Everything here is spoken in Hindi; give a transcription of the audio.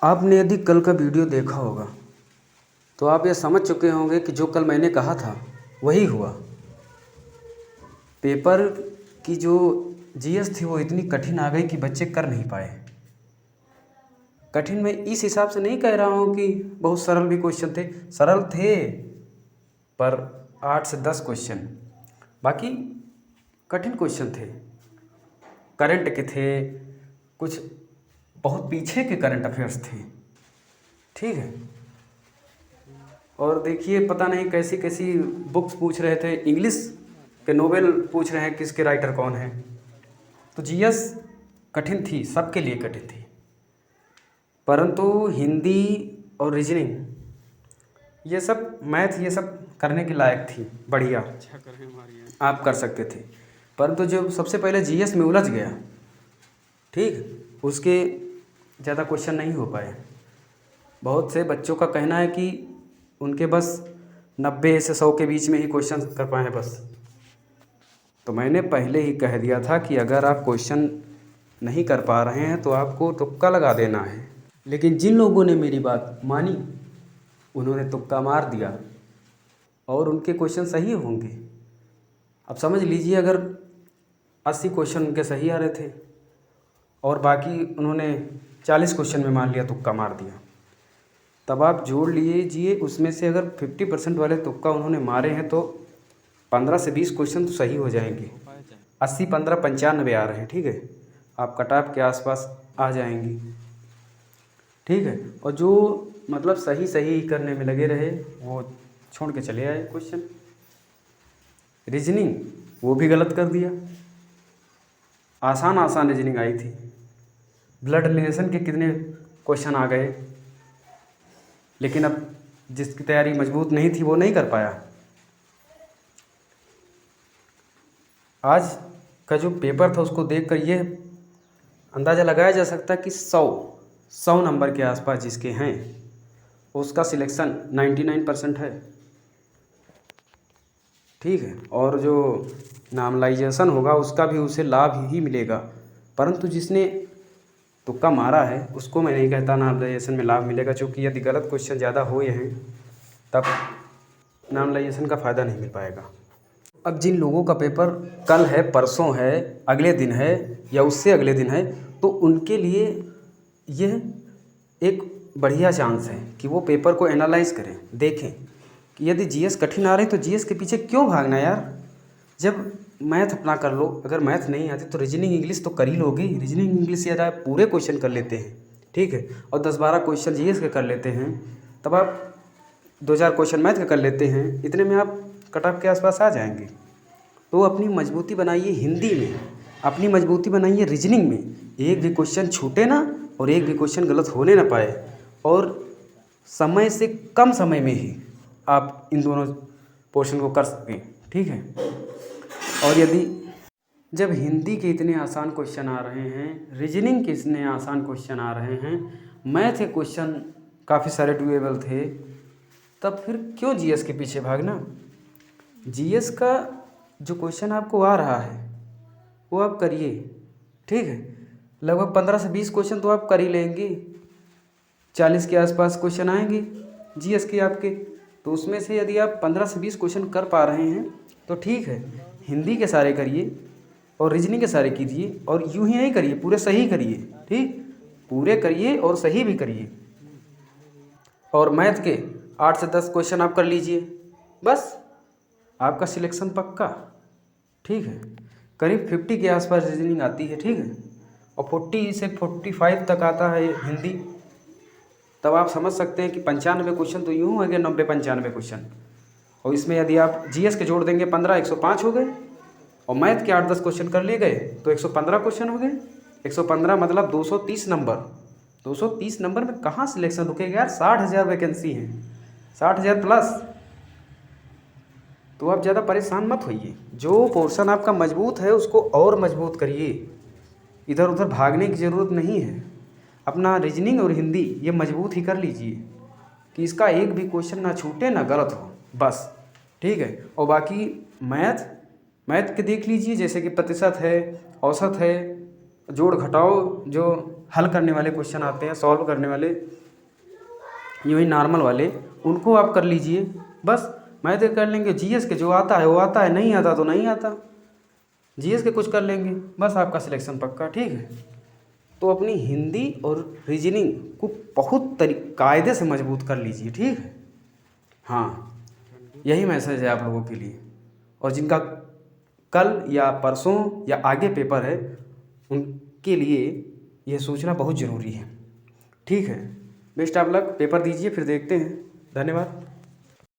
आपने यदि कल का वीडियो देखा होगा तो आप ये समझ चुके होंगे कि जो कल मैंने कहा था वही हुआ। पेपर की जो जीएस थी वो इतनी कठिन आ गई कि बच्चे कर नहीं पाए। कठिन मैं इस हिसाब से नहीं कह रहा हूँ कि बहुत सरल भी क्वेश्चन थे, सरल थे पर 8 से 10 क्वेश्चन, बाकी कठिन क्वेश्चन थे। करंट के थे, कुछ बहुत पीछे के करंट अफेयर्स थे, ठीक है। और देखिए पता नहीं कैसी कैसी बुक्स पूछ रहे थे, इंग्लिश के नोवेल पूछ रहे हैं किसके राइटर कौन है। तो जीएस कठिन थी, सबके लिए कठिन थी, परंतु हिंदी और रीजनिंग ये सब, मैथ ये सब करने के लायक थी, बढ़िया आप कर सकते थे। परंतु जो सबसे पहले जीएस में उलझ गया, ठीक, उसके ज़्यादा क्वेश्चन नहीं हो पाए। बहुत से बच्चों का कहना है कि उनके बस 90 से 100 के बीच में ही क्वेश्चन कर पाए हैं बस। तो मैंने पहले ही कह दिया था कि अगर आप क्वेश्चन नहीं कर पा रहे हैं तो आपको तुक्का लगा देना है। लेकिन जिन लोगों ने मेरी बात मानी उन्होंने तुक्का मार दिया और उनके क्वेश्चन सही होंगे। अब समझ लीजिए अगर 80 क्वेश्चन उनके सही आ रहे थे और बाकी उन्होंने 40 क्वेश्चन में मान लिया तुक्का मार दिया, तब आप जोड़ लीजिए उसमें से अगर 50% वाले तुक्का उन्होंने मारे हैं तो 15 से 20 क्वेश्चन तो सही हो जाएंगे। 80 15 95 आ रहे हैं, ठीक है, आप कट ऑफ के आसपास आ जाएंगी, ठीक है। और जो मतलब सही सही करने में लगे रहे वो छोड़ के चले आए क्वेश्चन। रीजनिंग वो भी गलत कर दिया, आसान आसान रीजनिंग आई थी। ब्लड रिलेशन के कितने क्वेश्चन आ गए, लेकिन अब जिसकी तैयारी मजबूत नहीं थी वो नहीं कर पाया। आज का जो पेपर था उसको देखकर ये अंदाज़ा लगाया जा सकता है कि 100 नंबर के आसपास जिसके हैं उसका सिलेक्शन 99% है, ठीक है। और जो नॉर्मलाइजेशन होगा उसका भी उसे लाभ ही मिलेगा, परंतु जिसने तुक्का मारा है उसको मैं नहीं कहता नॉर्मलाइजेशन में लाभ मिलेगा, क्योंकि यदि गलत क्वेश्चन ज़्यादा हुए हैं तब नॉर्मलाइजेशन का फ़ायदा नहीं मिल पाएगा। अब जिन लोगों का पेपर कल है, परसों है, अगले दिन है या उससे अगले दिन है, तो उनके लिए यह एक बढ़िया चांस है कि वो पेपर को एनालाइज करें, देखें कि यदि जीएस कठिन आ रही है तो जीएस के पीछे क्यों भागना यार। जब मैथ अपना कर लो, अगर मैथ नहीं आती तो रीजनिंग इंग्लिश तो कर ही लोगे। रीजनिंग इंग्लिश यदि आप पूरे क्वेश्चन कर लेते हैं, ठीक है, और 10-12 क्वेश्चन जीएस के कर लेते हैं, तब आप 2-4 क्वेश्चन मैथ के कर लेते हैं, इतने में आप कट ऑफ के आसपास आ जाएंगे। तो अपनी मजबूती बनाइए हिंदी में, अपनी मजबूती बनाइए रीजनिंग में, एक भी क्वेश्चन छूटे ना और एक भी क्वेश्चन गलत होने ना पाए, और समय से कम समय में ही आप इन दोनों पोर्शन को कर सकें, ठीक है। और यदि जब हिंदी के इतने आसान क्वेश्चन आ रहे हैं, रीजनिंग के इतने आसान क्वेश्चन आ रहे हैं, मैथ के क्वेश्चन काफ़ी सारे डुएबल थे, तब फिर क्यों जीएस के पीछे भागना। जीएस का जो क्वेश्चन आपको आ रहा है वो आप करिए, ठीक है। लगभग 15 से 20 क्वेश्चन तो आप कर ही लेंगे, 40 के आसपास क्वेश्चन आएंगे जीएस के आपके। तो उसमें से यदि आप 15 से 20 क्वेश्चन कर पा रहे हैं तो ठीक है, हिंदी के सारे करिए और रीजनिंग के सारे कीजिए, और यूं ही नहीं करिए, पूरे सही करिए, ठीक, पूरे करिए और सही भी करिए। और मैथ के 8 से 10 क्वेश्चन आप कर लीजिए, बस आपका सिलेक्शन पक्का, ठीक है। करीब 50 के आसपास रीजनिंग आती है, ठीक है, और 40 से 45 तक आता है हिंदी। तब आप समझ सकते हैं कि 95 क्वेश्चन तो यूँ हो गए, 90-95 क्वेश्चन, और इसमें यदि आप जीएस के जोड़ देंगे 15, 105 हो गए, और मैथ के 8-10 क्वेश्चन कर लिए गए तो 115 क्वेश्चन हो गए। 115 मतलब 230 नंबर। 230 नंबर में कहाँ सिलेक्शन रुकेगा यार, 60,000 वैकेंसी हैं, 60,000 प्लस। तो आप ज़्यादा परेशान मत होइए, जो पोर्शन आपका मजबूत है उसको और मजबूत करिए, इधर उधर भागने की ज़रूरत नहीं है। अपना रीजनिंग और हिंदी ये मजबूत ही कर लीजिए कि इसका एक भी क्वेश्चन ना छूटे ना गलत हो, बस, ठीक है। और बाकी मैथ के देख लीजिए, जैसे कि प्रतिशत है, औसत है, जोड़ घटाओ जो हल करने वाले क्वेश्चन आते हैं, सॉल्व करने वाले, यूँ ही नॉर्मल वाले, उनको आप कर लीजिए बस। मैथ के कर लेंगे, जीएस के जो आता है वो आता है, नहीं आता तो नहीं आता। जीएस के कुछ कर लेंगे, बस आपका सिलेक्शन पक्का। ठीक है, तो अपनी हिंदी और रीजनिंग को बहुत कायदे से मजबूत कर लीजिए। ठीक है, हाँ, यही मैसेज है आप लोगों के लिए। और जिनका कल या परसों या आगे पेपर है उनके लिए यह सोचना बहुत ज़रूरी है। ठीक है, बेस्ट ऑफ लक, पेपर दीजिए फिर देखते हैं। धन्यवाद।